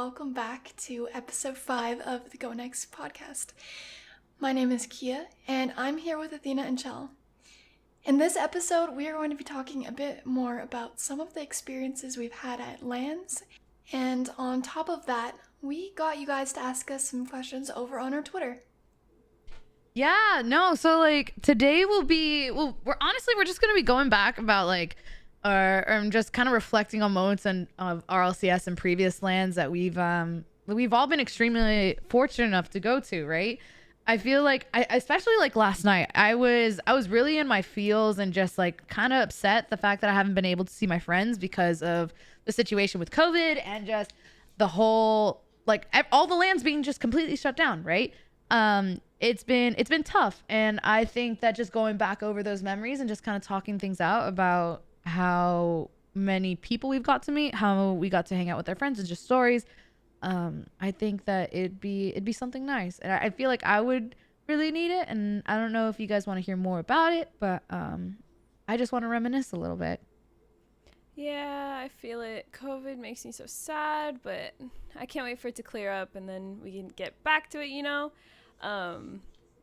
welcome back to episode 5 of the Go Next podcast. My name is Kia, and I'm here with Athena and Chell. In this episode, we are going to be talking a bit more about some of the experiences we've had at LANs, and on top of that, we got you guys to ask us some questions over on our Twitter. Yeah, no, so today we're just going to be going back about just kind of reflecting on moments of RLCS and previous lands that we've all been extremely fortunate enough to go to, right? I feel like especially last night, I was really in my feels and just kind of upset the fact that I haven't been able to see my friends because of the situation with COVID and just the whole all the lands being just completely shut down, right? It's been tough, and I think that just going back over those memories and just kind of talking things out about how many people we've got to meet, how we got to hang out with our friends and just stories. I think that it'd be something nice, and I feel like I would really need it. And I don't know if you guys want to hear more about it, but I just want to reminisce a little bit. Yeah, I feel it. COVID makes me so sad, but I can't wait for it to clear up and then we can get back to it, you know?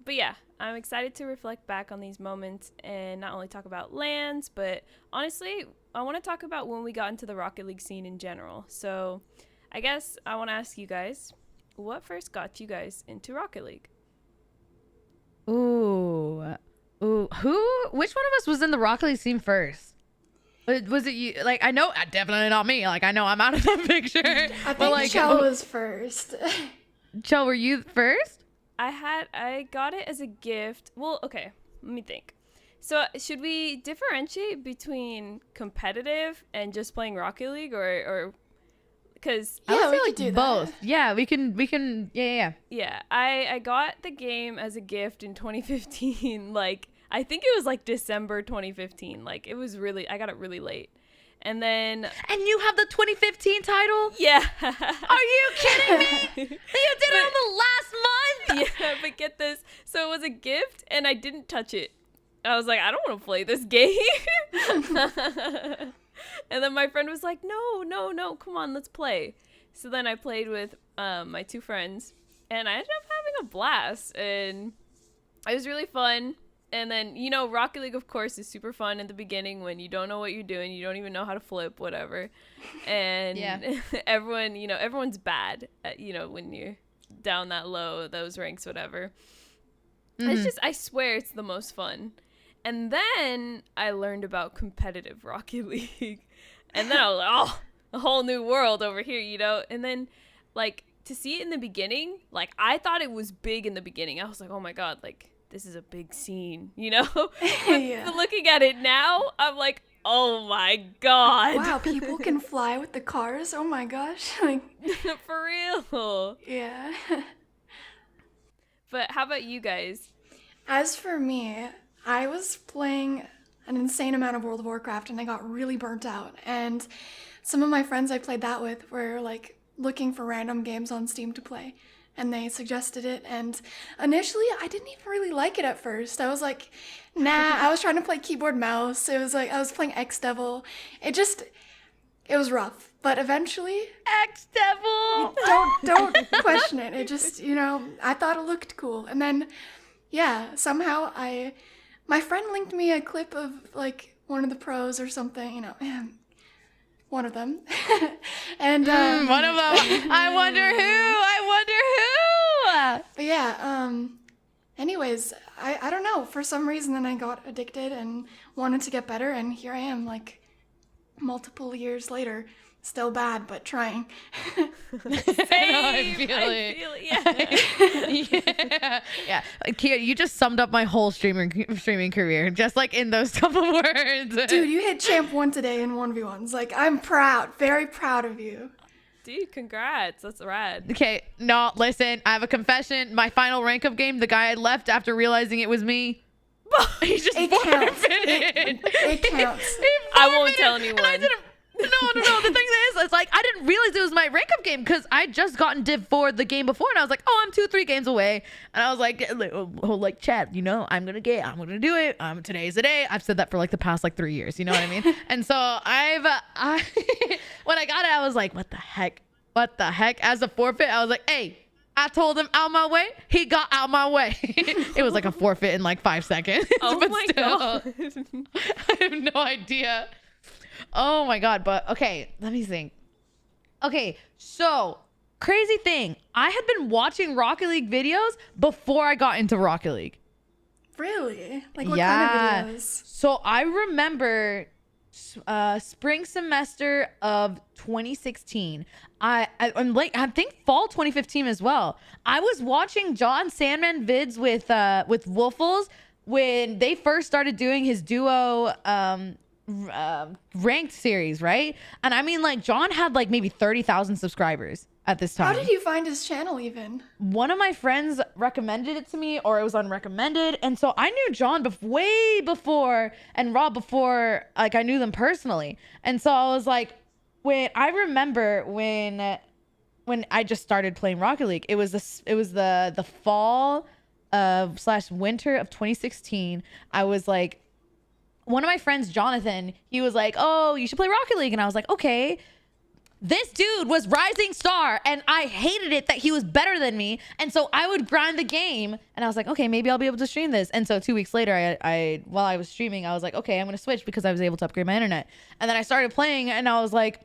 But yeah, I'm excited to reflect back on these moments and not only talk about lands, but honestly, I want to talk about when we got into the Rocket League scene in general. So I guess I want to ask you guys, what first got you guys into Rocket League? Which one of us was in the Rocket League scene first? Was it you? I know, definitely not me. I know I'm out of that picture. I think Chell was first. Chell, were you first? I got it as a gift. Well, okay, let me think. So should we differentiate between competitive and just playing Rocket League, or because yeah, we could do both. That. Yeah, we can. Yeah. Yeah, I got the game as a gift in 2015. I think it was December 2015. It was really, I got it really late. And then... And you have the 2015 title? Yeah. Are you kidding me? You did it on the last month? Yeah, but get this. So it was a gift, and I didn't touch it. I was like, I don't want to play this game. And then my friend was like, no, come on, let's play. So then I played with my two friends, and I ended up having a blast, and it was really fun. And then, Rocket League, of course, is super fun in the beginning when you don't know what you're doing. You don't even know how to flip, whatever. And yeah. Everyone's bad at, when you're down that low, those ranks, whatever. Mm-hmm. It's just, I swear it's the most fun. And then I learned about competitive Rocket League. And then I was like, oh, a whole new world over here, And then, to see it in the beginning, I thought it was big in the beginning. I was like, oh, my God, this is a big scene, Yeah. But looking at it now, I'm like, oh my God. Wow, people can fly with the cars? Oh my gosh. For real. Yeah. But how about you guys? As for me, I was playing an insane amount of World of Warcraft and I got really burnt out. And some of my friends I played that with were looking for random games on Steam to play. And they suggested it, and initially I didn't even really like it at first. I was like, nah. I was trying to play keyboard mouse. It was I was playing X-Devil. It was rough, but eventually X-Devil. Don't question it. It just, I thought it looked cool, and then yeah, somehow my friend linked me a clip of one of the pros or something, one of them. And one of them. I wonder who. But yeah, anyways, I don't know. For some reason, then I got addicted and wanted to get better, and here I am, multiple years later, still bad, but trying. I feel it. Yeah. Kia, you just summed up my whole streaming career, just in those couple words. Dude, you hit champ 1 today in 1v1s. I'm proud, very proud of you. Dude, congrats. That's rad. Okay, no, listen, I have a confession. My final rank up game, the guy I left after realizing it was me, he just forfeited. It counts. I won't tell anyone. And I didn't. No. The thing is, it's I didn't realize it was my rank up game because I'd just gotten Div 4 the game before, and I was like, oh, I'm 2-3 games away, and I was like, Chad, I'm gonna do it. Today's the day. I've said that for the past 3 years. You know what I mean? And so I when I got it, I was like, what the heck? what the heck? As a forfeit, I was like, hey, I told him out my way. He got out my way. It was like a forfeit in like 5 seconds. Oh but my still, god. I have no idea. Oh my god. But okay, let me think. Okay, so crazy thing. I had been watching Rocket League videos before I got into Rocket League. Really? Like what Yeah. kind of videos? So I remember spring semester of 2016. I'm like, I think fall 2015 as well. I was watching John Sandman vids with Woofles when they first started doing his duo ranked series, right? And I mean, like, John had like maybe 30,000 subscribers at this time. How did you find his channel even? One of my friends recommended it to me, or it was unrecommended, and so I knew John way before, and Rob before, like, I knew them personally. And so I was like, when I remember when I just started playing Rocket League, it was the fall slash winter of 2016. I was like, one of my friends, Jonathan, he was like, oh, you should play Rocket League. And I was like, okay. This dude was Rising Star, and I hated it that he was better than me. And so I would grind the game, and I was like, okay, maybe I'll be able to stream this. And so 2 weeks later, while I was streaming, I was like, okay, I'm going to switch because I was able to upgrade my internet. And then I started playing, and I was like,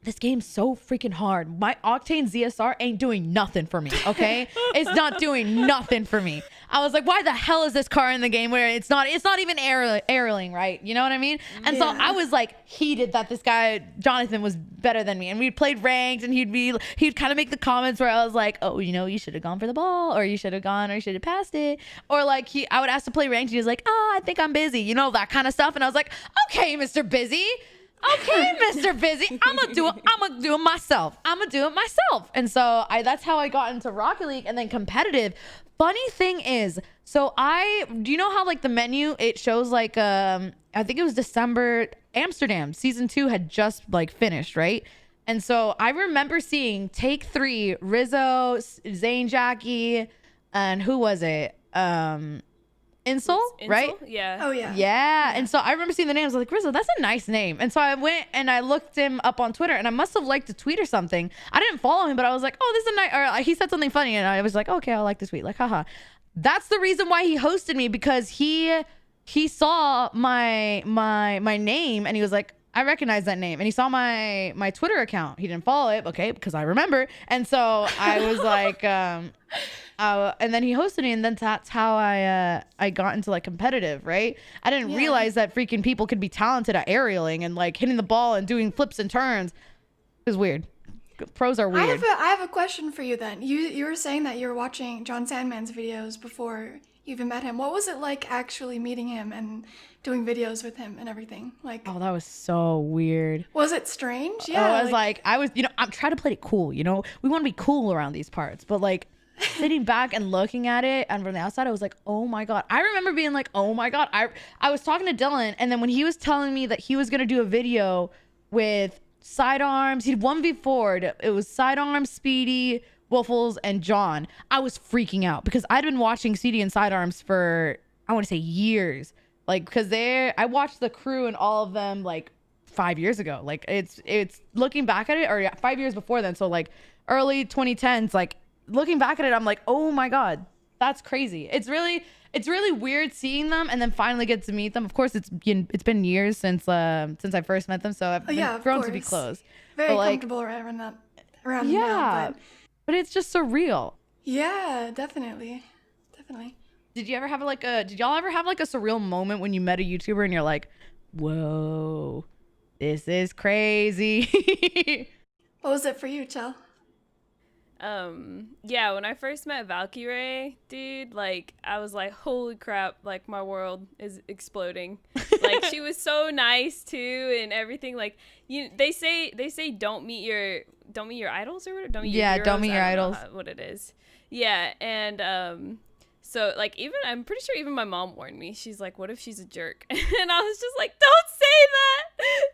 this game's so freaking hard. My Octane ZSR ain't doing nothing for me, okay? It's not doing nothing for me. I was like, why the hell is this car in the game where it's not even aerialing, right? You know what I mean? And so I was like heated that this guy, Jonathan, was better than me. And we played ranked, and he'd kind of make the comments where I was like, oh, you know, you should have gone for the ball, or you should have gone, or you should have passed it. Or like I would ask to play ranked, and he was like, oh, I think I'm busy, you know, that kind of stuff. And I was like, okay, Mr. Busy. Okay, Mr. Busy, I'm gonna do it myself. And so that's how I got into Rocket League, and then competitive. Funny thing is, so do you know how like the menu, it shows like I think it was December, Amsterdam season 2 had just like finished, right? And so I remember seeing Take 3, Rizzo, Zane Jackie, and who was it? Insel, right? Yeah. Oh yeah. Yeah. And so I remember seeing the names. I was like, Rizzo, that's a nice name. And so I went and I looked him up on Twitter, and I must have liked a tweet or something. I didn't follow him, but I was like, oh, this is a nice, or he said something funny, and I was like, okay, I'll like this tweet. Like, haha. That's the reason why he hosted me, because he saw my name, and he was like, I recognize that name. And he saw my Twitter account. He didn't follow it, okay, because I remember. And so I was like, and then he hosted me, and then that's how I got into like competitive, right? I didn't realize that freaking people could be talented at aerialing and like hitting the ball and doing flips and turns. It was weird. Pros are weird. I have a question for you then. You were saying that you were watching John Sandman's videos before you even met him. What was it like actually meeting him and doing videos with him and everything? Like, Oh, that was so weird. was it strange? Yeah, I was, I'm trying to play it cool, you know? We want to be cool around these parts, but like sitting back and looking at it and from the outside, I was like, oh my God. I remember being like, oh my God. I was talking to Dylan, and then when he was telling me that he was going to do a video with sidearms, he'd 1v4'd. It was sidearms, Speedy, Waffles, and John. I was freaking out because I'd been watching Speedy and sidearms for, I want to say years. Like, because I watched the crew and all of them like 5 years ago. Like it's looking back at it, or 5 years before then. So like early 2010s, like looking back at it, I'm like, oh my God, that's crazy. It's really weird seeing them and then finally get to meet them. Of course, it's been years since I first met them, so I've grown to be close. Very comfortable around now, but it's just surreal. Yeah, definitely. Did y'all ever have like a surreal moment when you met a YouTuber and you're like, whoa, this is crazy? What was it for you, Chell? Yeah, when I first met Valkyrie, dude, like I was like, holy crap, like my world is exploding. Like she was so nice too and everything. Like they say don't meet your idols or whatever. Don't meet your heroes. Don't meet your idols. What it is. Yeah, and so like I'm pretty sure even my mom warned me. She's like, what if she's a jerk? And I was just like, don't say that.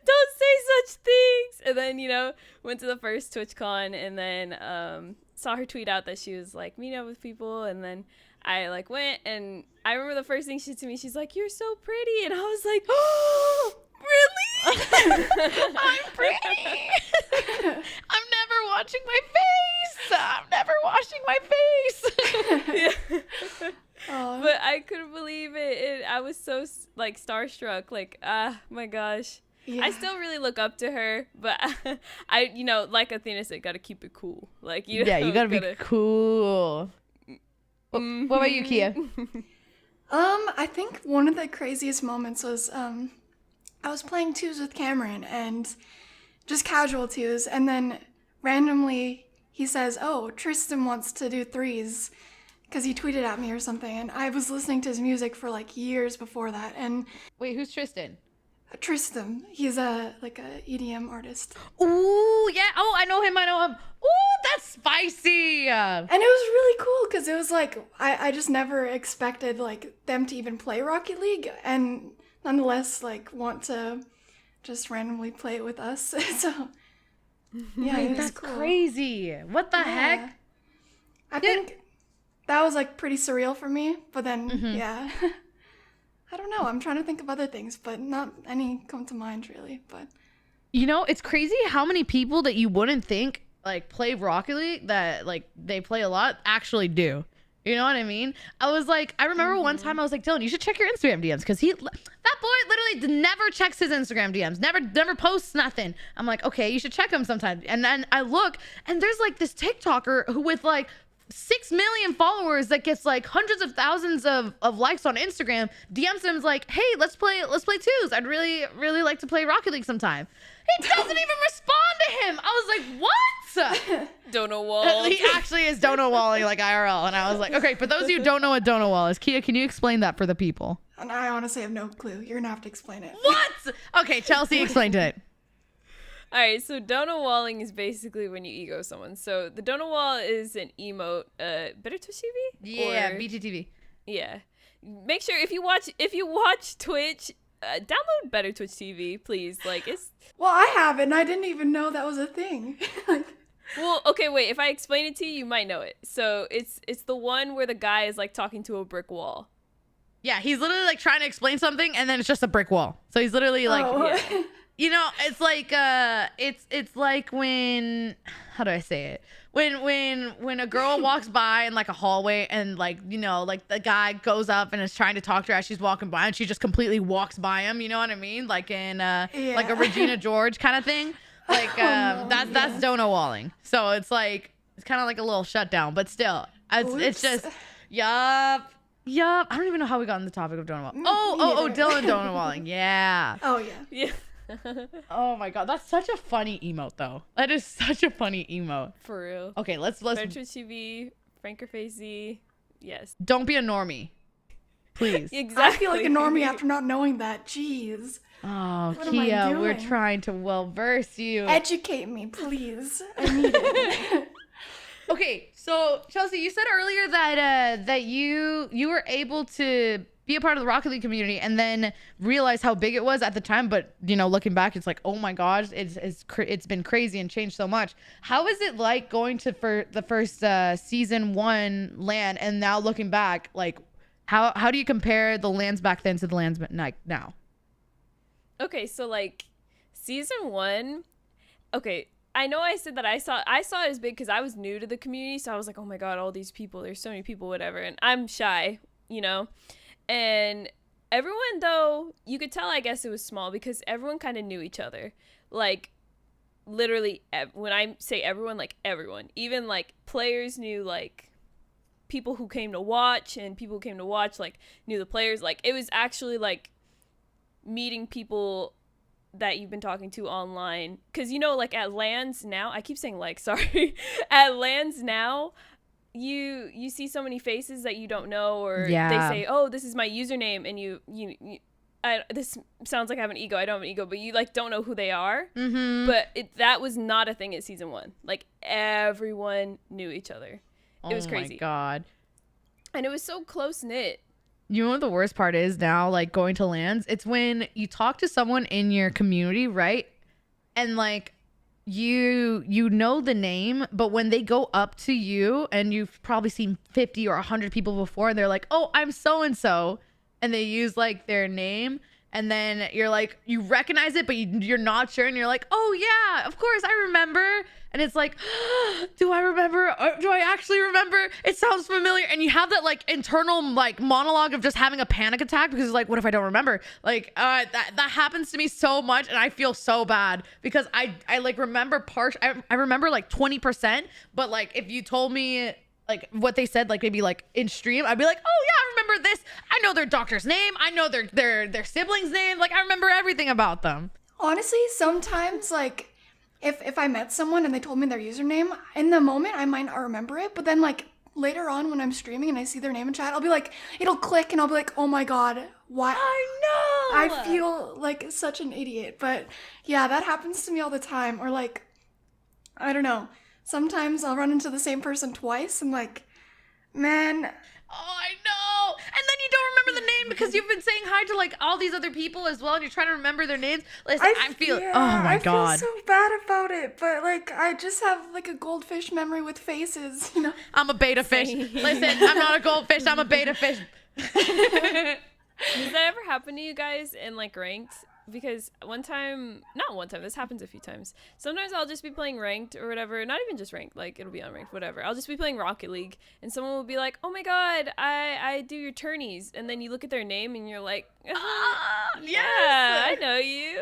Don't say such things. And then, went to the first TwitchCon and then saw her tweet out that she was like meeting up with people. And then I like went, and I remember the first thing she said to me, she's like, you're so pretty. And I was like, oh, really? I'm pretty. I've never watching my face. I'm never washing my face. Oh, But I couldn't believe it. I was so like starstruck. Like, my gosh. yeah. I still really look up to her, but I, like Athena said, gotta keep it cool. Like, Yeah, you gotta be cool. What about you, Kia? I think one of the craziest moments was I was playing twos with Cameron and just casual twos, and then randomly he says, "Oh, Tristan wants to do threes," because he tweeted at me or something, and I was listening to his music for like years before that. And Wait, who's Tristan? Tristan, he's a EDM artist, Ooh, yeah. Oh, I know him. Ooh, that's spicy. and it was really cool because it was like I just never expected like them to even play Rocket League, and nonetheless like want to just randomly play it with us. So yeah, it was That's cool. crazy. What the heck? I think that was like pretty surreal for me, but then yeah. I don't know. I'm trying to think of other things, but not any come to mind really. But It's crazy how many people that you wouldn't think like play Rocket League that like they play a lot actually do. You know what I mean? I remember one time I was like, Dylan, you should check your Instagram DMs because that boy literally never checks his Instagram DMs, never posts nothing. I'm like, okay, you should check him sometime. And then I look, and there's like this TikToker who with like 6 million followers that gets like hundreds of thousands of likes on Instagram, DMs him like, hey, let's play twos. I'd really, really like to play Rocket League sometime. He doesn't even respond to him. I was like, what? Dono Wall. He actually is Dono Walling like IRL. And I was like, okay, for those of you who don't know what Dono Wall is, Kia, can you explain that for the people? and I honestly have no clue. You're gonna have to explain it. What? Okay, Chelsea explained it. All right, so Dono Walling is basically when you ego someone. So the Dono Wall is an emote. Better Twitch TV? Yeah, Or- BTTV. Yeah. Make sure if you watch Twitch, download Better Twitch TV, please. Like it's Well, I have it, and I didn't even know that was a thing. well, okay, wait. If I explain it to you, you might know it. So it's the one where the guy is like talking to a brick wall. Yeah, he's literally like trying to explain something and then it's just a brick wall. So he's literally like, Oh. it's like it's like when, how do I say it? When a girl walks by in like a hallway and like, like the guy goes up and is trying to talk to her as she's walking by and she just completely walks by him, you know what I mean? Like in like a Regina George kind of thing. Like no, that's Dono Walling. So it's like it's kind of like a little shutdown, but still it's just yup. I don't even know how we got on the topic of Dono Walling. Oh, neither. Dylan Dono Walling. Yeah. Oh yeah. Yeah. Oh my god, that's such a funny emote though. That is such a funny emote. For real. Okay, let's Better Twitch TV, Franker Facey. Yes. don't be a normie. Please. Exactly. I feel like a normie after not knowing that. Jeez. Oh, What am I Kia, we're doing? trying to well verse you. Educate me, please. I need it. Okay, so Chelsea, you said earlier that you were able to be a part of the Rocket League community and then realize how big it was at the time, but looking back, it's like, oh my gosh, it's been crazy and changed so much. How is it like going to for the first season 1 LAN and now looking back, like how do you compare the LANs back then to the LANs now? Okay, so like season 1. Okay, I know I said that I saw it as big because I was new to the community, so I was like, oh my god, all these people, there's so many people, whatever, and I'm shy, and everyone, though, you could tell, I guess it was small because everyone kind of knew each other, like literally when I say everyone, like everyone, even like players knew like people who came to watch, and people who came to watch like knew the players. Like it was actually like meeting people that you've been talking to online, because like at LANs now, I keep saying like, sorry, at LANs now you see so many faces that you don't know, or Yeah. they say, oh, this is my username, and you this sounds like I have an ego, I don't have an ego, but you like don't know who they are. Mm-hmm. But that was not a thing at season 1. Like everyone knew each other. It was crazy. Oh my god. And it was so close knit. You know what the worst part is now, like going to LANs? It's when you talk to someone in your community, right? And like you know the name, but when they go up to you and you've probably seen 50 or 100 people before, and they're like, oh, I'm so and so, and they use like their name, and then you're like, you recognize it, but you're not sure, and you're like, oh yeah, of course I remember. And it's like, do I remember? Or do I actually remember? It sounds familiar. And you have that like internal like monologue of just having a panic attack because it's like, what if I don't remember? Like that happens to me so much, and I feel so bad because I like remember I remember like 20%, but like if you told me like what they said, like maybe like in stream, I'd be like, oh yeah, I remember this. I know their doctor's name. I know their siblings' name. Like I remember everything about them. Honestly, sometimes like if I met someone and they told me their username, in the moment I might not remember it, but then like later on when I'm streaming and I see their name in chat, I'll be like, it'll click and I'll be like, oh my god, why? I know. I feel like such an idiot. But yeah, that happens to me all the time. Or like, I don't know, sometimes I'll run into the same person twice and like, man. Oh, I know. And then you don't remember the name because you've been saying hi to like all these other people as well, and you're trying to remember their names. Listen, I feel, yeah, oh my God. I feel so bad about it, but like I just have like a goldfish memory with faces, you know. I'm a beta fish. Listen, I'm not a goldfish. I'm a beta fish. Does that ever happen to you guys in like ranked? Because not one time, this happens a few times. Sometimes I'll just be playing ranked or whatever, not even just ranked, like it'll be unranked, whatever. I'll just be playing Rocket League and someone will be like, oh my god, I do your tourneys. And then you look at their name and you're like, yeah, I know you.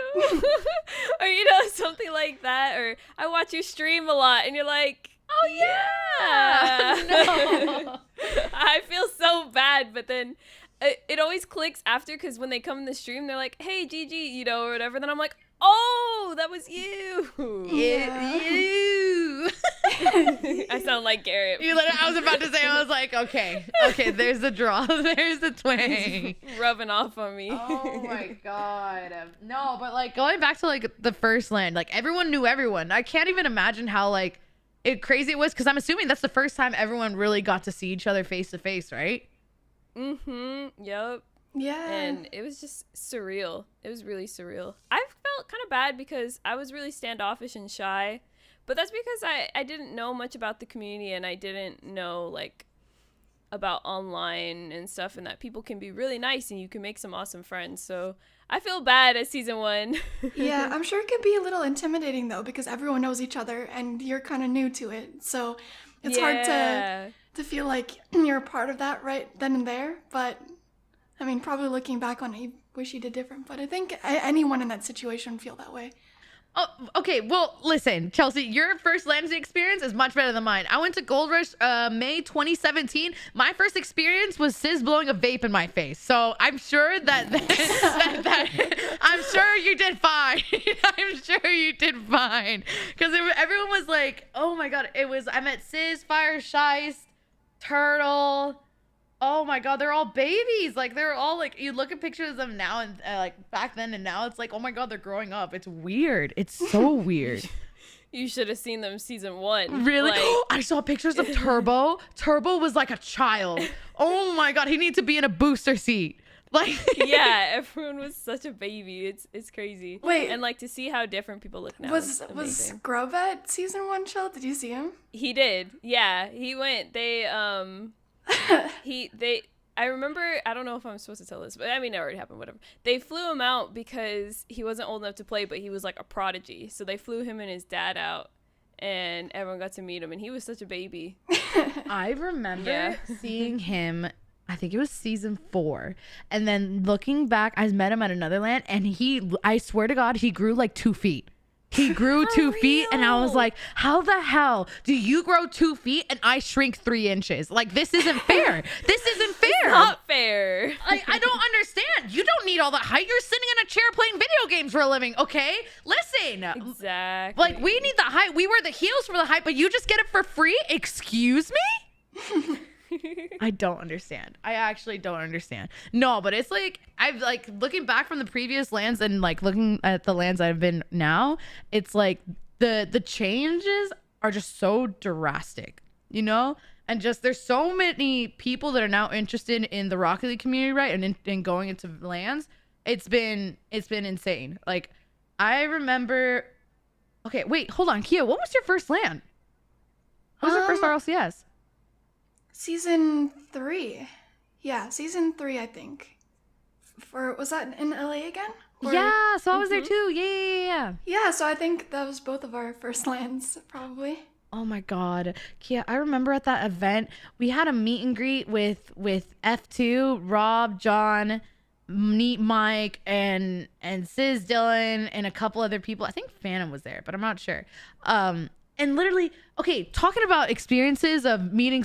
Or you know, something like that. Or I watch you stream a lot and you're like, oh yeah. No. I feel so bad, but then it always clicks after, because when they come in the stream, they're like, hey, Gigi, you know, or whatever. Then I'm like, oh, that was you. Yeah. You. I sound like Garrett. I was about to say, I was like, okay, there's the draw. There's the twang. Rubbing off on me. Oh my God. No, but like going back to like the first land, like everyone knew everyone. I can't even imagine how like crazy it was, because I'm assuming that's the first time everyone really got to see each other face to face, right? Yep. Yeah. And it was just surreal. It was really surreal. I felt kind of bad because I was really standoffish and shy, but that's because I didn't know much about the community, and I didn't know like about online and stuff, and that people can be really nice and you can make some awesome friends. So I feel bad at season 1. Yeah, I'm sure it could be a little intimidating though, because everyone knows each other and you're kind of new to it. So it's hard to feel like you're a part of that right then and there. But I mean, probably looking back on it, you wish you did different. But I think anyone in that situation would feel that way. Oh, okay. Well, listen, Chelsea, your first Lansing experience is much better than mine. I went to Gold Rush May 2017. My first experience was Sis blowing a vape in my face. So I'm sure I'm sure you did fine. I'm sure you did fine. Because everyone was like, oh my God. I met Sis, Fire, Shice, Turtle. Oh my God, they're all babies. Like they're all like, you look at pictures of them now and like back then and now, it's like, oh my God, they're growing up. It's weird. It's so weird. You should have seen them season 1. Really? Like, I saw pictures of Turbo. Turbo was like a child. Oh my God, he needs to be in a booster seat. Like yeah, everyone was such a baby. It's crazy. Wait. And like to see how different people look now. Was Amazing. Grub at season 1, Chill? Did you see him? He did. Yeah, he went. I remember, I don't know if I'm supposed to tell this, but I mean, it already happened, whatever. They flew him out because he wasn't old enough to play, but he was like a prodigy. So they flew him and his dad out, and everyone got to meet him, and he was such a baby. I remember seeing him, I think it was season 4. And then looking back, I met him at another land, and I swear to God, he grew like 2 feet. He grew 2 feet, and I was like, how the hell do you grow 2 feet and I shrink 3 inches? Like, this isn't fair. This isn't fair. It's not fair. I don't understand. You don't need all that height. You're sitting in a chair playing video games for a living, okay? Listen. Exactly. Like, we need the height. We wear the heels for the height, but you just get it for free? Excuse me? I don't understand. I actually don't understand. No, but it's like, I've like looking back from the previous lands and like looking at the lands I've been now, it's like the changes are just so drastic, you know? And just there's so many people that are now interested in the Rocket League community, right? And in going into lands. It's been insane. Like I remember, okay, wait, hold on. Kia, what was your first land? What was your first RLCS? Season 3. Yeah, season 3, I think. was that in LA again? Or- Yeah, so I was there too. Yeah. Yeah, so I think that was both of our first lands, probably. Oh my God, Kia! I remember at that event we had a meet and greet with F2, Rob, John, Neat Mike, and Sis Dylan, and a couple other people. I think Phantom was there, but I'm not sure. And literally, okay, talking about experiences of meeting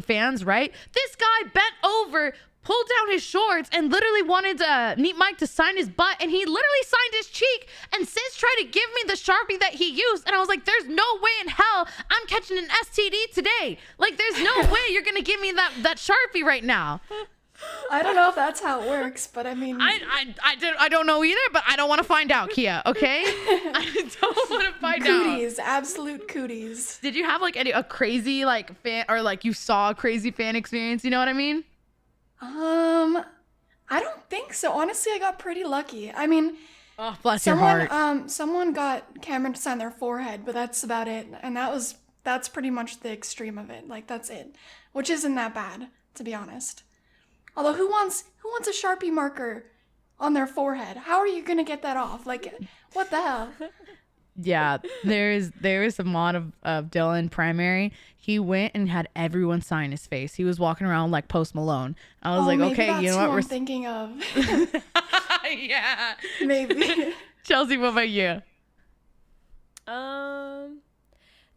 fans, right? This guy bent over, pulled down his shorts, and literally wanted Neat Mike to sign his butt, and he literally signed his cheek. And Sis tried to give me the Sharpie that he used, and I was like, "There's no way in hell I'm catching an STD today. Like, there's no way you're gonna give me that Sharpie right now." I don't know if that's how it works, but I mean, I don't know either, but I don't want to find out, Kia. Okay, I don't want to find out. cooties, absolute cooties. Did you have like a crazy like fan, or like you saw a crazy fan experience? You know what I mean? I don't think so. Honestly, I got pretty lucky. I mean, Oh, bless your heart. someone got Cameron to sign their forehead, but that's about it. And that's pretty much the extreme of it. Like, that's it, which isn't that bad, to be honest. Although, who wants a Sharpie marker on their forehead? How are you gonna get that off? Like, what the hell? Yeah, there is a mod of Dylan primary. He went and had everyone sign his face. He was walking around like Post Malone. I was like, maybe okay, that's you know who what? I'm thinking of. Yeah. Maybe. Chelsea, what about you? No,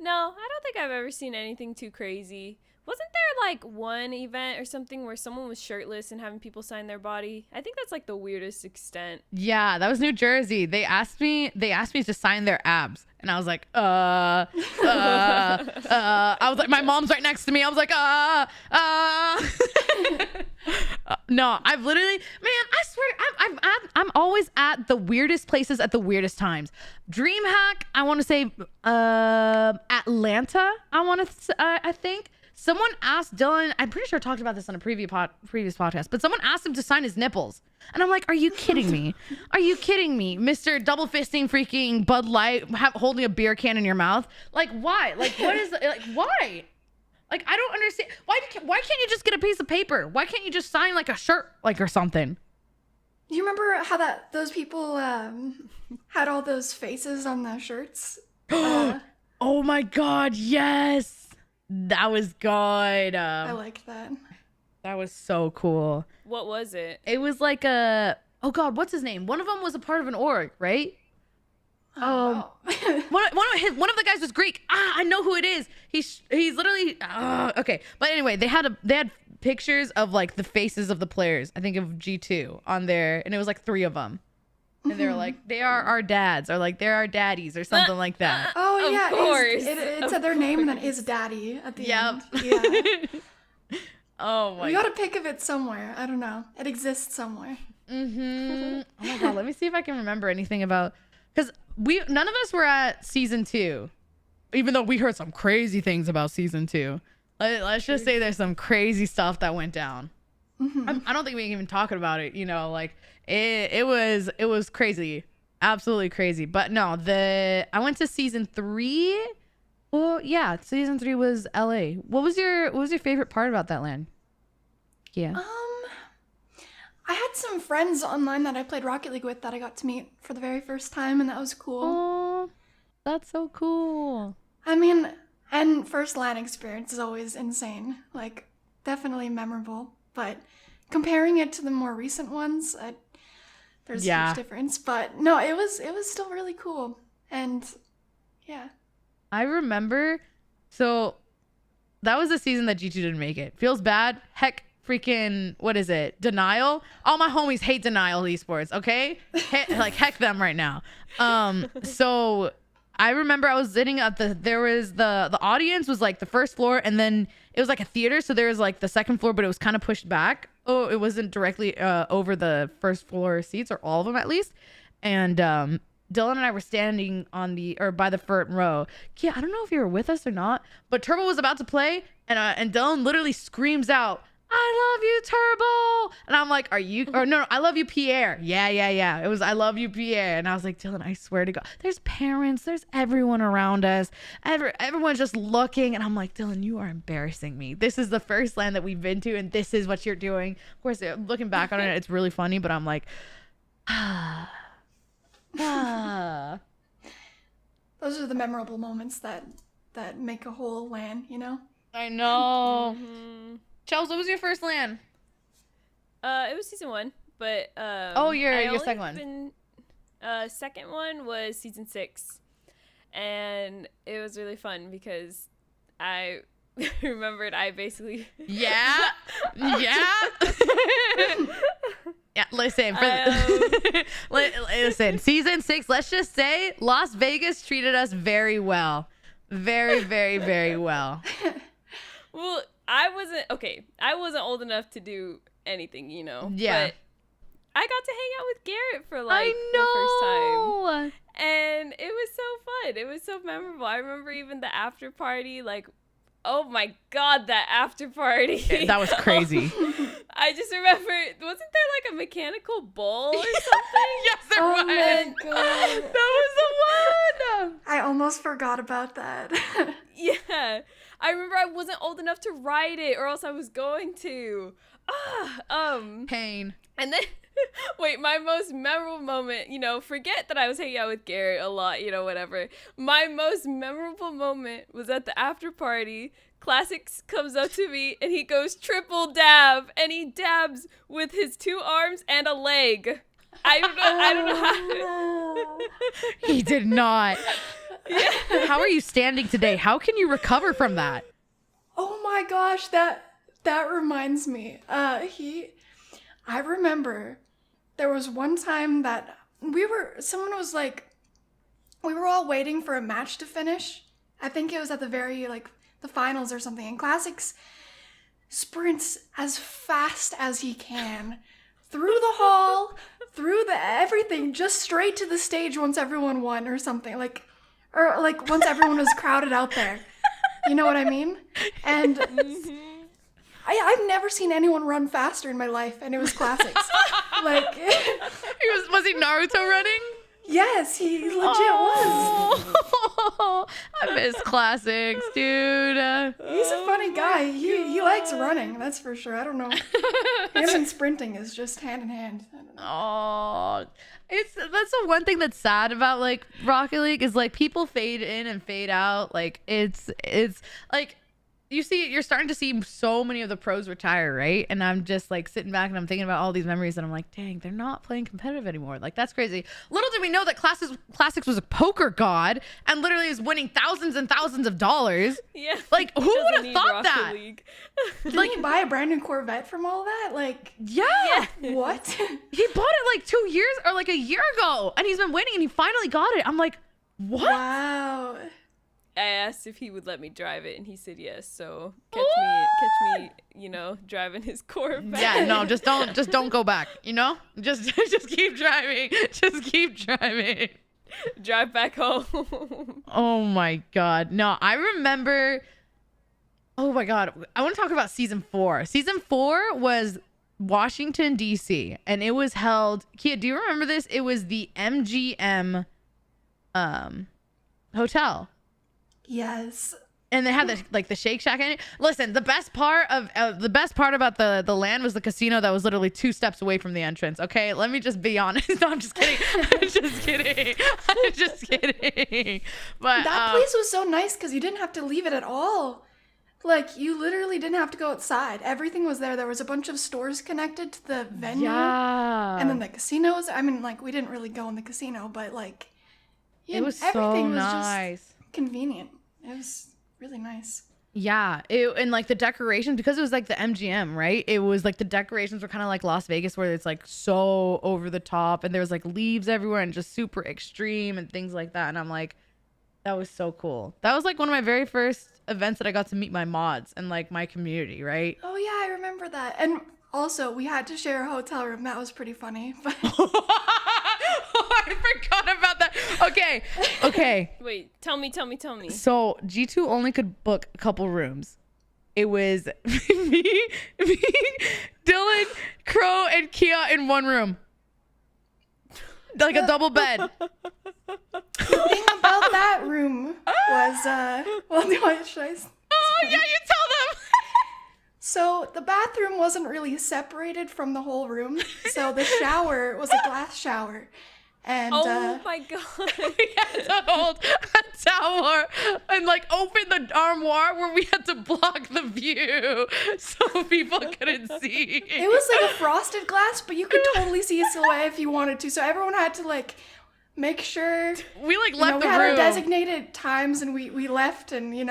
I don't think I've ever seen anything too crazy. Wasn't there like one event or something where someone was shirtless and having people sign their body? I think that's like the weirdest extent. Yeah, that was New Jersey. They asked me to sign their abs. And I was like, I was like, my mom's right next to me. I was like, No, I've literally, man, I swear, I'm always at the weirdest places at the weirdest times. DreamHack, I want to say, Atlanta, I think. Someone asked Dylan, I'm pretty sure I talked about this on a previous podcast, but someone asked him to sign his nipples. And I'm like, are you kidding me? Are you kidding me? Mr. Double Fisting freaking Bud Light holding a beer can in your mouth? Like, why? Like, what is, like, why? Like, I don't understand. Why can't you just get a piece of paper? Why can't you just sign like a shirt, like, or something? Do you remember how those people had all those faces on the shirts? Oh my God, yes. That was good. I liked that. That was so cool. What was it? It was like oh God, what's his name? One of them was a part of an org, right? Oh. One of the guys was Greek. I know who it is. He's literally okay. But anyway, they had pictures of like the faces of the players. I think of G2 on there, and it was like 3 of them. And they were like, they are our dads, or like they're our daddies, or something like that. Oh, Of yeah. course. It said their name and then is daddy at the Yep. end. Yeah. Oh my We got a pic of it somewhere. I don't know. It exists somewhere. Oh my God, let me see if I can remember anything about, because none of us were at season 2, even though we heard some crazy things about season 2. Let's just say there's some crazy stuff that went down. I don't think we can even talk about it. You know, like it was crazy, absolutely crazy. But no, I went to season 3. Well, yeah, season 3 was LA. What was your favorite part about that land? Yeah. I had some friends online that I played Rocket League with that I got to meet for the very first time, and that was cool. Oh, that's so cool. I mean, and first LAN experience is always insane. Like, definitely memorable. But comparing it to the more recent ones, there's a huge difference. But no, it was still really cool. And yeah. I remember, so that was the season that G2 didn't make it. Feels bad. Heck, freaking, what is it? Denial. All my homies hate Denial esports, okay? Heck them right now. So I remember I was sitting at the audience was like the first floor, and then it was like a theater, so there was like the second floor, but it was kind of pushed back. Oh, it wasn't directly over the first floor seats, or all of them at least. And Dylan and I were standing by the front row. Yeah, I don't know if you were with us or not, but Turbo was about to play, and Dylan literally screams out, "I love you, Turbo!" And I'm like, are you, or no, I love you, Pierre. Yeah. It was, I love you, Pierre. And I was like, Dylan, I swear to God, there's parents, there's everyone around us. Everyone's just looking. And I'm like, Dylan, you are embarrassing me. This is the first land that we've been to, and this is what you're doing. Of course, looking back on it, it's really funny, but I'm like, Those are the memorable moments that make a whole LAN, you know? I know. Chels, what was your first LAN? It was season 1, but your second one. Second one was season 6, and it was really fun because I remembered I basically yeah. Yeah, listen, listen, season 6, let's just say Las Vegas treated us very well. Very, very, very well. Well, I wasn't old enough to do anything, you know. Yeah. But I got to hang out with Garrett for like the first time. And it was so fun. It was so memorable. I remember even the after party, like, oh my God, that after party. That was crazy. I just remember, wasn't there like a mechanical bull or something? Yes, there Oh was. my God. That was the one. I almost forgot about that. Yeah. I remember I wasn't old enough to ride it, or else I was going to. Pain. And then, wait, my most memorable moment, you know, forget that I was hanging out with Garrett a lot, you know, whatever. My most memorable moment was at the after party. Classics comes up to me and he goes triple dab, and he dabs with his 2 arms and a leg. I don't know how. He did not. Yeah. How are you standing today? How can you recover from that? Oh my gosh, that reminds me. I remember there was one time that someone was like, we were all waiting for a match to finish. I think it was at the very, like, the finals or something. And Classics sprints as fast as he can through the hall, through the everything, just straight to the stage once everyone won or something. Or once everyone was crowded out there. You know what I mean? And I've never seen anyone run faster in my life, and it was Classics. Like, Was he Naruto running? yes, he legit was. I miss Classics, dude. He's a funny guy. He likes running, that's for sure. I don't know. Him and sprinting is just hand in hand. I don't know. Oh, that's the one thing that's sad about like Rocket League is like people fade in and fade out. Like it's like you're starting to see so many of the pros retire, right? And I'm just like sitting back and I'm thinking about all these memories and I'm like, dang, they're not playing competitive anymore. Like that's crazy. Little did we know that Classics was a poker god and literally is winning thousands and thousands of dollars. Yeah. Like who Doesn't would have need thought Rocket that? League. Didn't he buy a brand new Corvette from all that? Like, Yeah. what? He bought it like 2 years or like a year ago and he's been waiting and he finally got it. I'm like, what? Wow. I asked if he would let me drive it, and he said yes. So catch me, you know, driving his Corvette. Yeah, no, just don't go back. You know, just keep driving. Just keep driving. Drive back home. Oh my God, no, I remember. Oh my God, I want to talk about season 4. Season 4 was Washington D.C. and it was held. Kia, do you remember this? It was the MGM, hotel. Yes. And they had the Shake Shack in it. Listen, the best part about the land was the casino that was literally 2 steps away from the entrance. Okay, let me just be honest. No, I'm just kidding. I'm just kidding. But That place was so nice because you didn't have to leave it at all. Like, you literally didn't have to go outside. Everything was there. There was a bunch of stores connected to the venue. yeah, And then the casinos. I mean, like, we didn't really go in the casino, but, like, it was everything so was nice. just convenient. It was really nice. Yeah, and like the decorations, because it was like the MGM, right? It was like the decorations were kind of like Las Vegas, where it's like so over the top, and there was like leaves everywhere and just super extreme and things like that. And I'm like, that was so cool. That was like one of my very first events that I got to meet my mods and like my community, right? Oh, yeah, I remember that. And also, we had to share a hotel room. That was pretty funny. But I forgot about that. Okay. Wait, tell me. So G2 only could book a couple rooms. It was me, Dylan, Crow, and Kia in one room. Like a double bed. The thing about that room was, well, should I? Oh, yeah, you tell them. So the bathroom wasn't really separated from the whole room. So the shower was a glass shower. And Oh my god. We had to hold a towel and like open the armoire where we had to block the view so people couldn't see. it was like a frosted glass, but you could totally see a silhouette if you wanted to. So everyone had to like make sure We like we left the had our room. designated times, and we left, and it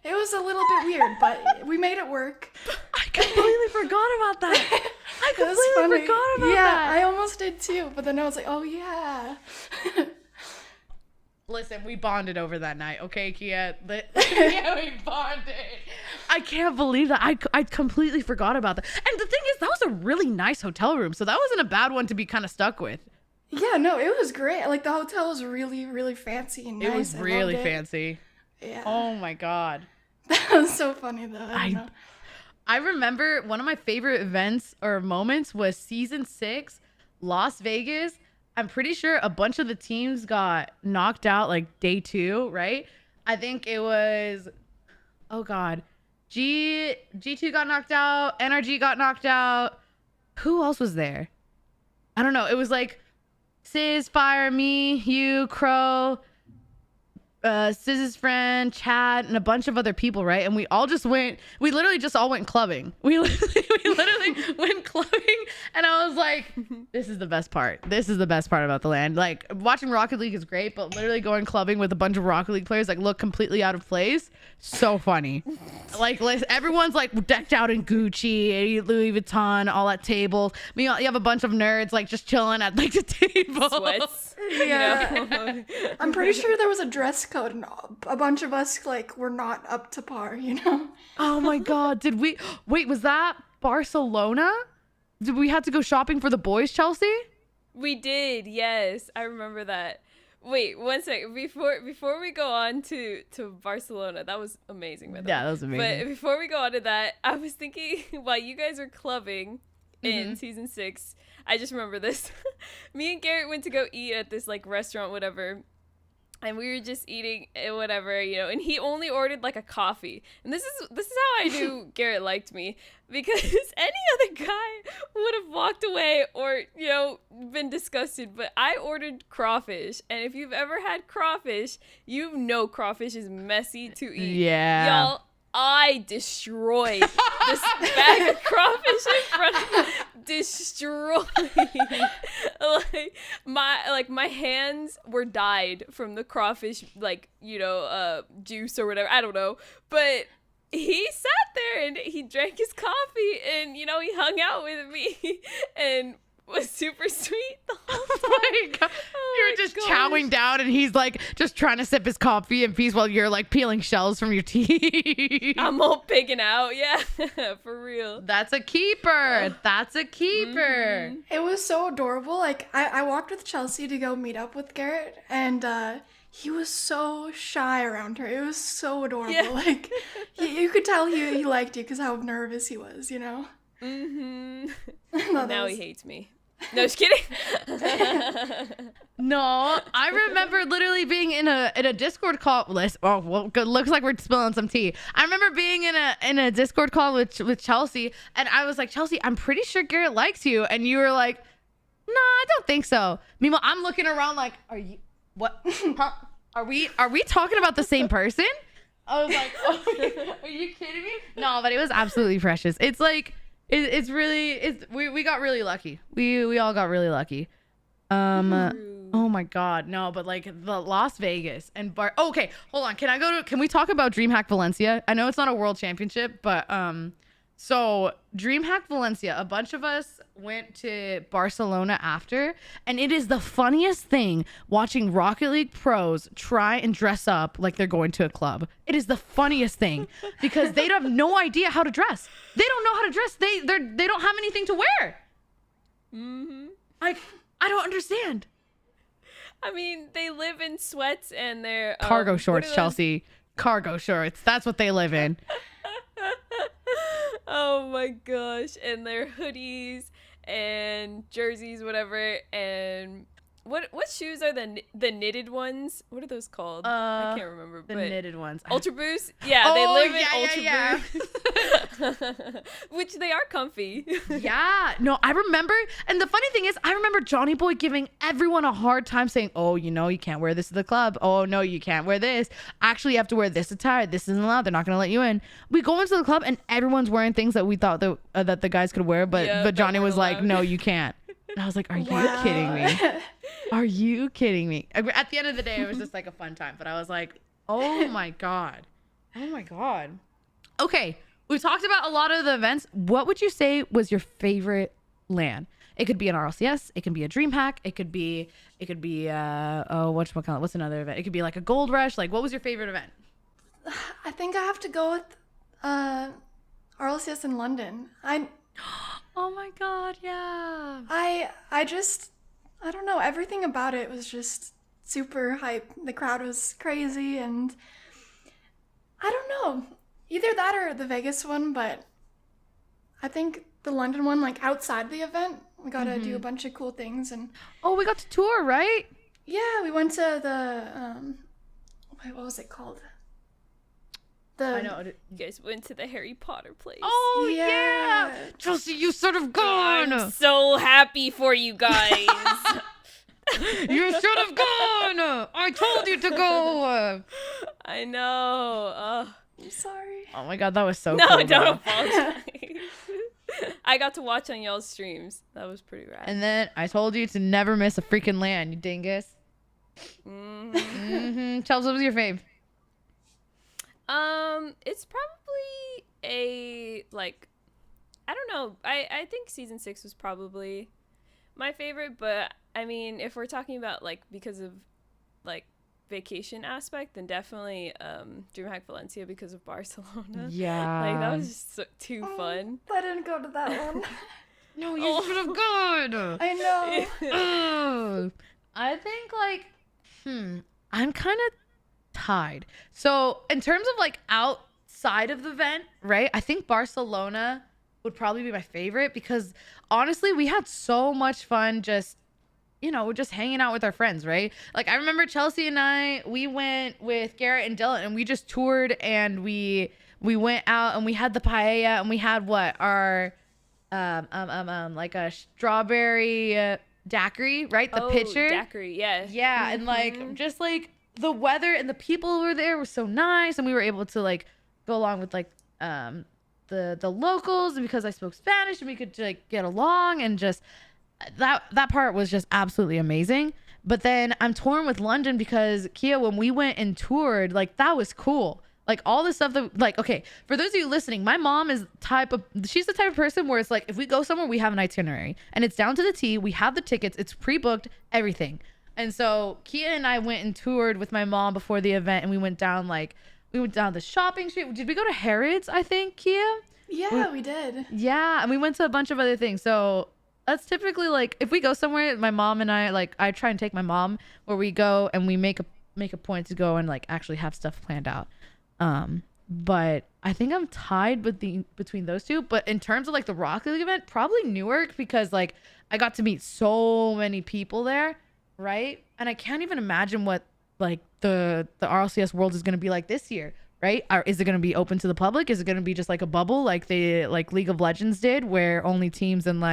was a little bit weird, but we made it work. I completely forgot about that. I It was completely funny. forgot about Yeah, that. I almost did too, but then I was like, oh yeah. Listen, we bonded over that night, okay, Kia? Yeah, we bonded. I can't believe that. I completely forgot about that. And the thing is, that was a really nice hotel room, so that wasn't a bad one to be kind of stuck with. Yeah, no, it was great. Like the hotel was really, really fancy and nice. It was I really loved it. fancy. Yeah. Oh my god. That was so funny though. I don't know. I remember one of my favorite events or moments was season 6, Las Vegas. I'm pretty sure a bunch of the teams got knocked out like day 2, right? I think it was, oh god, G2 got knocked out, NRG got knocked out. Who else was there? I don't know. It was like Sizz, Fire, me, you, Crow, Sizz's friend, Chad, and a bunch of other people, right? And we literally just all went clubbing. We literally went clubbing, and I was like, this is the best part. This is the best part about the land. Like, watching Rocket League is great, but literally going clubbing with a bunch of Rocket League players, like, look completely out of place. So funny. Like, everyone's, like, decked out in Gucci, Louis Vuitton, all at tables. I mean, you have a bunch of nerds, like, just chilling at, like, the table. Sweats. Yeah. You know? I'm pretty sure there was a dress code, and a bunch of us like were not up to par. Oh my god, wait, was that Barcelona? Did we have to go shopping for the boys, Chelsea? We did, yes. I remember that. Wait, one second. Before we go on to Barcelona, that was amazing. By the way. Yeah, that was amazing. But before we go on to that, I was thinking while you guys are clubbing in season 6, I just remember this. Me and Garrett went to go eat at this like restaurant, whatever. And we were just eating whatever, and he only ordered like a coffee. And this is how I knew Garrett liked me, because any other guy would have walked away or, been disgusted. But I ordered crawfish, and if you've ever had crawfish, crawfish is messy to eat. Yeah. Y'all, I destroyed this bag of crawfish in front of me. Destroyed. My hands were dyed from the crawfish, juice or whatever. I don't know. But he sat there and he drank his coffee and, he hung out with me and was super sweet the whole time. Oh my god. Oh You're just gosh. chowing down and he's like just trying to sip his coffee in peace while you're like peeling shells from your teeth. I'm all pigging out. Yeah, for real. That's a keeper. That's a keeper. It was so adorable. Like I walked with Chelsea to go meet up with Garrett, and he was so shy around her. It was so adorable. Yeah. Like you could tell he liked you because how nervous he was. Mm-hmm. No, Now that he was- hates me. No, just kidding. No, I remember literally being in a Discord call. Oh, well, good. Looks like we're spilling some tea. I remember being in a Discord call with Chelsea, and I was like, Chelsea, I'm pretty sure Garrett likes you, and you were like, nah, I don't think so. Meanwhile, I'm looking around like, are you what? Huh? Are we talking about the same person? I was like, oh, are you kidding me? No, but it was absolutely precious. It's like. We got really lucky. We all got really lucky. Oh my god, no, but like the Las Vegas and okay, hold on. Can we talk about DreamHack Valencia? I know it's not a world championship, but so DreamHack Valencia, a bunch of us went to Barcelona after, and it is the funniest thing watching Rocket League pros try and dress up like they're going to a club. It is the funniest thing because they have no idea how to dress. They don't know how to dress. They don't have anything to wear. Mm-hmm. I don't understand. I mean, they live in sweats and their Cargo shorts, Chelsea. Cargo shorts. That's what they live in. Oh my gosh, and their hoodies and jerseys, whatever. And what shoes are the knitted ones? What are those called? I can't remember. The but knitted ones. Ultra Boost? Yeah, they Oh, live yeah, in Ultra Boost. Which they are comfy. Yeah. No, I remember. And the funny thing is, I remember Johnny Boy giving everyone a hard time saying, oh, you can't wear this to the club. Oh, no, you can't wear this. Actually, you have to wear this attire. This isn't allowed. They're not going to let you in. We go into the club and everyone's wearing things that we thought that the guys could wear. But, Yeah, but that Johnny weren't was like, allowed. no, you can't. And I was like, are you Wow. kidding me? Are you kidding me? At the end of the day, it was just like a fun time. But I was like, oh my God. Oh my God. Okay. We talked about a lot of the events. What would you say was your favorite LAN? It could be an RLCS. It can be a DreamHack. It could be what's another event? It could be like a Gold Rush. Like, what was your favorite event? I think I have to go with RLCS in London. Oh my God. Yeah. I don't know, everything about it was just super hype. The crowd was crazy, and I don't know, either that or the Vegas one, but I think the London one, like outside the event, we got to do a bunch of cool things. And Oh, we got to tour, right? yeah, we went to the wait, what was it called? I know. You guys went to the Harry Potter place. Oh yeah. Yeah. Chelsea, you should have I'm gone. so happy for you guys. You should have gone. I told you to go. I know. I'm sorry. Oh my God, that was so No, cool. don't though. apologize. I got to watch on y'all's streams. That was pretty rad. And then I told you to never miss a freaking LAN, you dingus. Mhm. Chelsea, what was your fave? It's probably a I don't know. I think season 6 was probably my favorite, but I mean, if we're talking about because of vacation aspect, then definitely DreamHack Valencia because of Barcelona. Yeah. That was just too fun. I didn't go to that one. No, you should have gone. I know. Ugh. I think I'm kind of tied. So in terms of outside of the event, right? I think Barcelona would probably be my favorite because honestly, we had so much fun just hanging out with our friends, right? I remember Chelsea and we went with Garrett and Dylan and we just toured and we went out and we had the paella and we had our a strawberry daiquiri, right? The pitcher. Daiquiri, yeah. Yeah, and just the weather and the people who were there were so nice, and we were able to go along with the locals, and because I spoke Spanish, and we could get along, and just that part was just absolutely amazing. But then I'm torn with London because Kia, when we went and toured, that was cool. All the stuff that okay, for those of you listening, my mom is she's the type of person where it's if we go somewhere, we have an itinerary and it's down to the T. We have the tickets, it's pre-booked, everything. And so Kia and I went and toured with my mom before the event, and we went down the shopping street. Did we go to Harrods, I think, Kia? Yeah, we did. Yeah, and we went to a bunch of other things. So that's typically if we go somewhere, my mom and I try and take my mom where we go and we make a point to go and actually have stuff planned out. But I think I'm tied between those two. But in terms of the Rocket League event, probably Newark because I got to meet so many people there, right? And I can't even imagine what the RLCS world is going to be like this year, right? Is it going to be open to the public? Is it going to be just a bubble like League of Legends did, where only teams and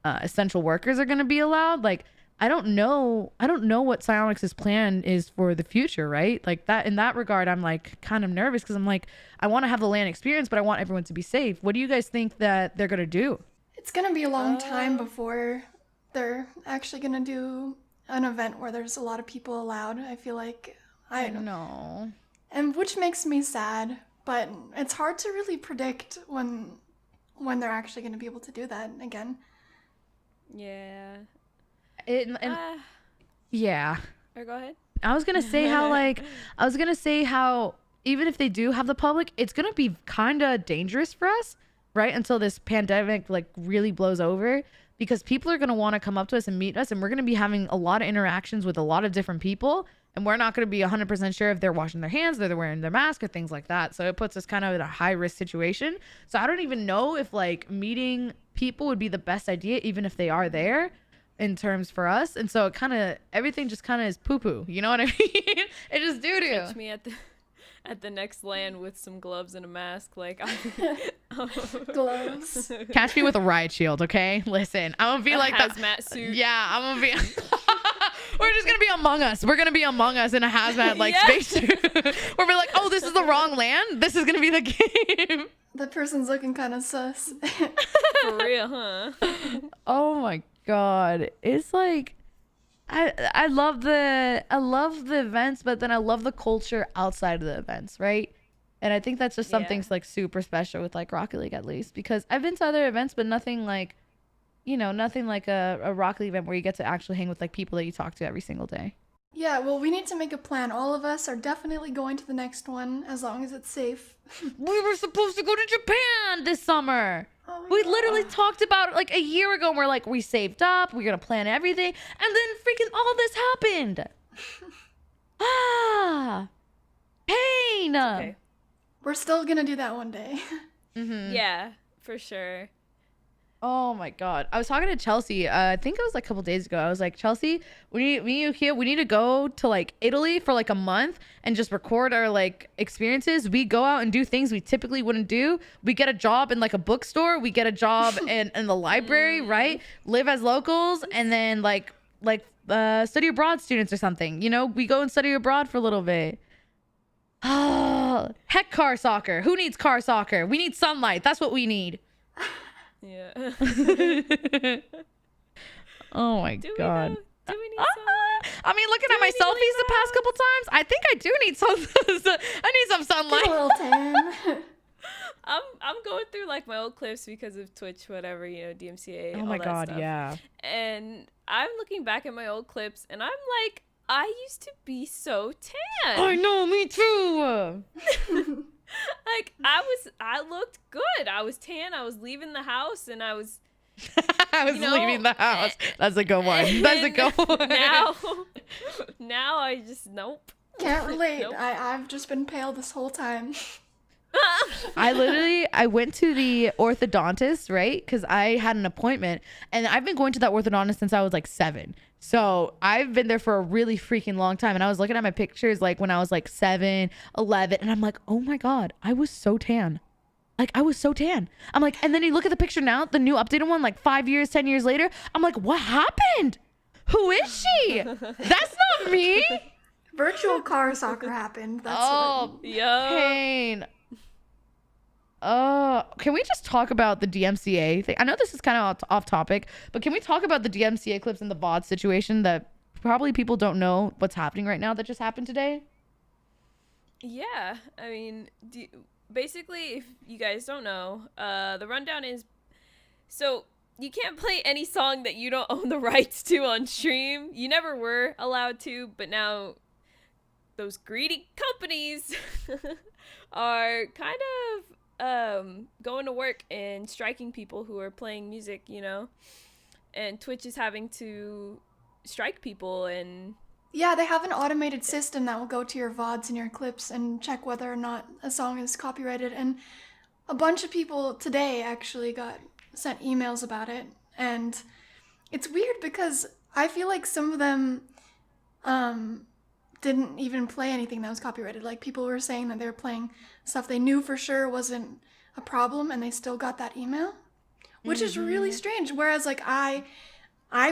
essential workers are going to be allowed? I don't know what Psyonix's plan is for the future, right? That in that regard, I'm kind of nervous because I'm I want to have the LAN experience, but I want everyone to be safe. What do you guys think that they're gonna do? It's gonna be a long time before they're actually gonna do an event where there's a lot of people allowed. I feel I don't know. And which makes me sad, but it's hard to really predict when they're actually gonna be able to do that again. Yeah. Yeah. Or go ahead. I was gonna say how even if they do have the public, it's gonna be kind of dangerous for us, right? Until this pandemic really blows over, because people are gonna want to come up to us and meet us, and we're gonna be having a lot of interactions with a lot of different people, and we're not gonna be 100% sure if they're washing their hands, they're wearing their mask, or things like that. So it puts us kind of in a high risk situation. So I don't even know if meeting people would be the best idea, even if they are there in terms for us. And so it kind of, everything just kind of is poo poo. You know what I mean? It just doo doo. Catch me at the next LAN with some gloves and a mask. Like, Gloves. Catch me with a riot shield, okay? Listen, I'm gonna be like that. Hazmat suit. Yeah, I'm gonna be. We're just gonna be Among Us. We're gonna be Among Us in a hazmat like Yeah. spacesuit. We're be like, oh, this is the wrong land. This is gonna be the game. That person's looking kind of sus. For real, huh? Oh my god, it's like, I love the events, but then I love the culture outside of the events, right? And I think that's just something like super special with like Rocket League, at least, because I've been to other events, but nothing like, nothing like a Rocket League event where you get to actually hang with like people that you talk to every single day. Yeah, well, we need to make a plan. All of us are definitely going to the next one, as long as it's safe. We were supposed to go to Japan this summer. Oh my We God. literally talked about it like a year ago, and we're like, we saved up, we're gonna plan everything, and then freaking all this happened. Pain. Okay. We're still gonna do that one day. Yeah, for sure. Oh my god, I was talking to Chelsea. I think it was like a couple days ago. I was like, Chelsea, me and you here, we need to go to like Italy for like a month and just record our like experiences. We go out and do things we typically wouldn't do. We get a job in like a bookstore. We get a job in the library, right? Live as locals, and then like study abroad students or something. We go and study abroad for a little bit. Oh, heck, car soccer. Who needs car soccer? We need sunlight. That's what we need. Yeah. Oh my god. Do we need sunlight? I mean, looking at my we need selfies the past couple times, I think I do need some. I need some A sunlight. little tan. I'm going through like my old clips because of Twitch, whatever, DMCA. Oh all my that god, stuff. yeah. And I'm looking back at my old clips, and I'm like, I used to be so tan. I know, me too. Like I looked good. I was tan. I was leaving the house, and I was. I was leaving the house. That's a good one. That's a good one. Now I just nope. Can't relate. Nope. I've just been pale this whole time. I went to the orthodontist, right? Because I had an appointment, and I've been going to that orthodontist since I was like 7. So I've been there for a really freaking long time. And I was looking at my pictures like when I was like 7, 11, and I'm like, oh my god, I was so tan. Like, I was so tan. I'm like, and then you look at the picture now, the new updated one, like 5 years, 10 years later. I'm like, what happened? Who is she? That's not me. Virtual car soccer happened. That's Oh, Yo. pain. Can we just talk about the DMCA thing? I know this is kind of off topic, but can we talk about the DMCA clips and the VOD situation that probably people don't know what's happening right now that just happened today? Yeah, I mean, basically, if you guys don't know, the rundown is, so you can't play any song that you don't own the rights to on stream. You never were allowed to, but now those greedy companies are kind of going to work and striking people who are playing music, and Twitch is having to strike people. And Yeah, they have an automated system that will go to your VODs and your clips and check whether or not a song is copyrighted. And a bunch of people today actually got sent emails about it. And it's weird because I feel like some of them didn't even play anything that was copyrighted. Like, people were saying that they were playing stuff they knew for sure wasn't a problem, and they still got that email, which is really strange. Whereas, like, I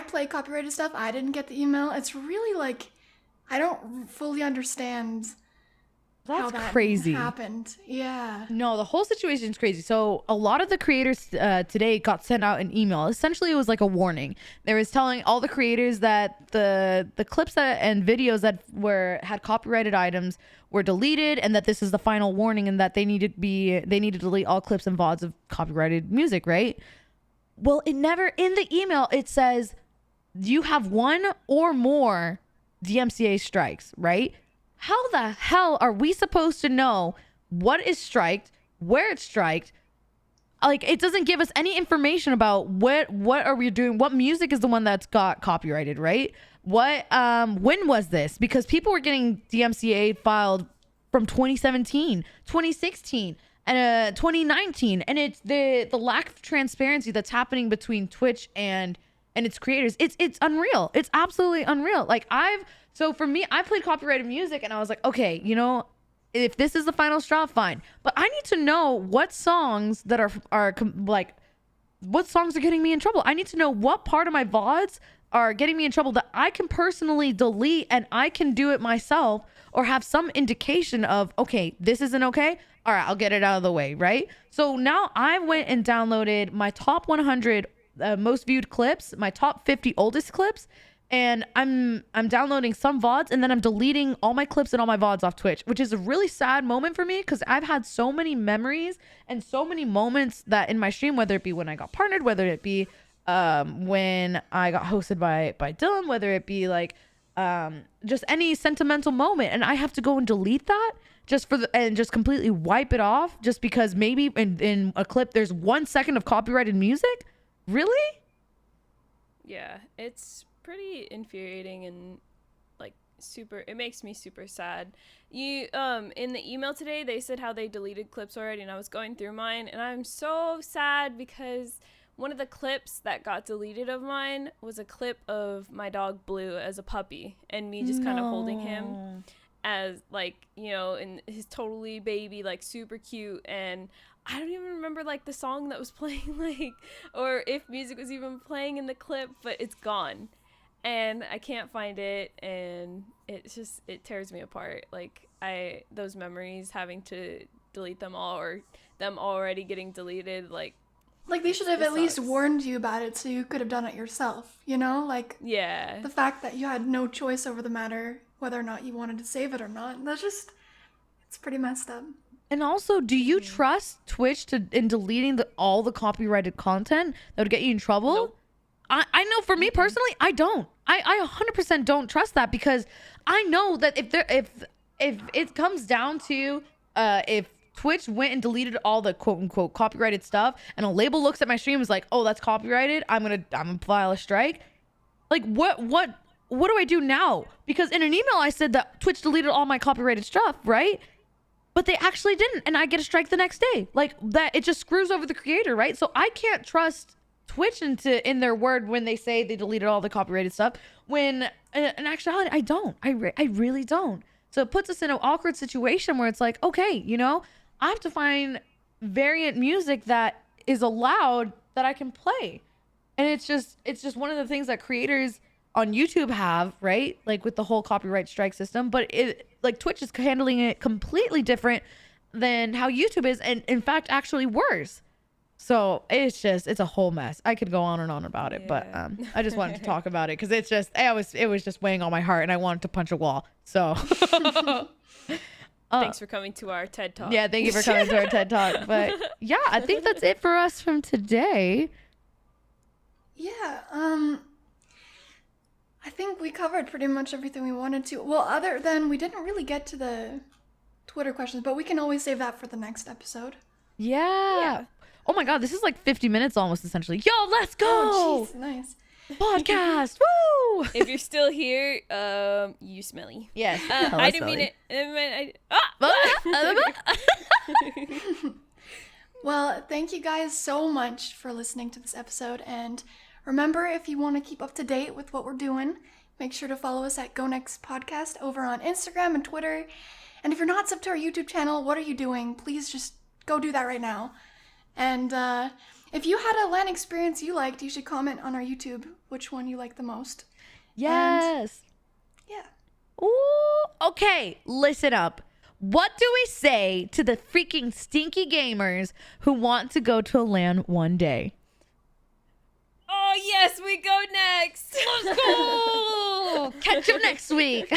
play copyrighted stuff, I didn't get the email. It's really, like, I don't fully understand how That's that crazy. happened. Yeah. No, the whole situation is crazy. So a lot of the creators today got sent out an email. Essentially, it was like a warning. They was telling all the creators that the clips and videos that had copyrighted items were deleted, and that this is the final warning, and that they need to delete all clips and VODs of copyrighted music, right? Well, in the email it says you have 1 or more DMCA strikes, right? How the hell are we supposed to know what is striked, where it's striked? Like, it doesn't give us any information about what are we doing, what music is the one that's got copyrighted, right? When was this? Because people were getting DMCA filed from 2017, 2016. 2019, and it's the lack of transparency that's happening between Twitch and its creators. It's unreal. It's absolutely unreal. Like so for me, I played copyrighted music, and I was like, okay, you know, if this is the final straw, fine. But I need to know what songs that what songs are getting me in trouble. I need to know what part of my VODs are getting me in trouble that I can personally delete, and I can do it myself, or have some indication of, okay, this isn't okay. All right, I'll get it out of the way, right? So now I went and downloaded my top 100 most viewed clips, my top 50 oldest clips, and I'm downloading some VODs, and then I'm deleting all my clips and all my VODs off Twitch, which is a really sad moment for me, because I've had so many memories and so many moments that in my stream, whether it be when I got partnered, whether it be when I got hosted by Dylan, whether it be like just any sentimental moment, and I have to go and delete that and just completely wipe it off just because maybe in a clip there's 1 second of copyrighted music. Really? Yeah, it's pretty infuriating and like it makes me super sad. You in the email today they said how they deleted clips already, and I was going through mine, and I'm so sad because one of the clips that got deleted of mine was a clip of my dog Blue as a puppy, and me just kind of holding him as like, you know, and his totally baby, like super cute, and I don't even remember like the song that was playing, like, or if music was even playing in the clip, but it's gone and I can't find it, and it tears me apart. Like those memories, having to delete them all, or them already getting deleted, like they should have at least sucks. warned you about it so you could have done it yourself, you know? Like, yeah, the fact that you had no choice over the matter, whether or not you wanted to save it or not, it's pretty messed up. And also, do you trust Twitch in deleting all the copyrighted content that would get you in trouble? Nope. I know for me personally, I don't. I 100% don't trust that, because I know that if it comes down to if Twitch went and deleted all the quote unquote copyrighted stuff, and a label looks at my stream and is like, oh, that's copyrighted, I'm gonna file a strike. Like what do I do now? Because in an email I said that Twitch deleted all my copyrighted stuff, right? But they actually didn't, and I get a strike the next day. Like that, it just screws over the creator, right? So I can't trust Twitch in their word when they say they deleted all the copyrighted stuff, when in actuality I don't. I really don't. So it puts us in an awkward situation where it's like, okay, you know, I have to find variant music that is allowed that I can play. And it's just one of the things that creators on YouTube have, right? Like with the whole copyright strike system, but Twitch is handling it completely different than how YouTube is, and in fact actually worse. So it's a whole mess. I could go on and on about it, but I just wanted to talk about it because it was just weighing on my heart, and I wanted to punch a wall. So thanks for coming to our TED Talk. Yeah, thank you for coming to our TED Talk. But yeah, I think that's it for us from today. Yeah, I think we covered pretty much everything we wanted to. Well, other than we didn't really get to the Twitter questions, but we can always save that for the next episode. Yeah. Oh my God, this is like 50 minutes almost, essentially. Yo, let's go. Oh, jeez, nice. Podcast. Woo! If you're still here, you smelly. Yes. I didn't mean it. Well, thank you guys so much for listening to this episode, and remember, if you want to keep up to date with what we're doing, make sure to follow us at Go Next Podcast over on Instagram and Twitter. And if you're not subbed to our YouTube channel, what are you doing? Please just go do that right now. And if you had a LAN experience you liked, you should comment on our YouTube which one you like the most. Yes. And, yeah. Ooh, okay, listen up. What do we say to the freaking stinky gamers who want to go to a LAN one day? Oh, yes, we go next. Let's go. Catch you next week.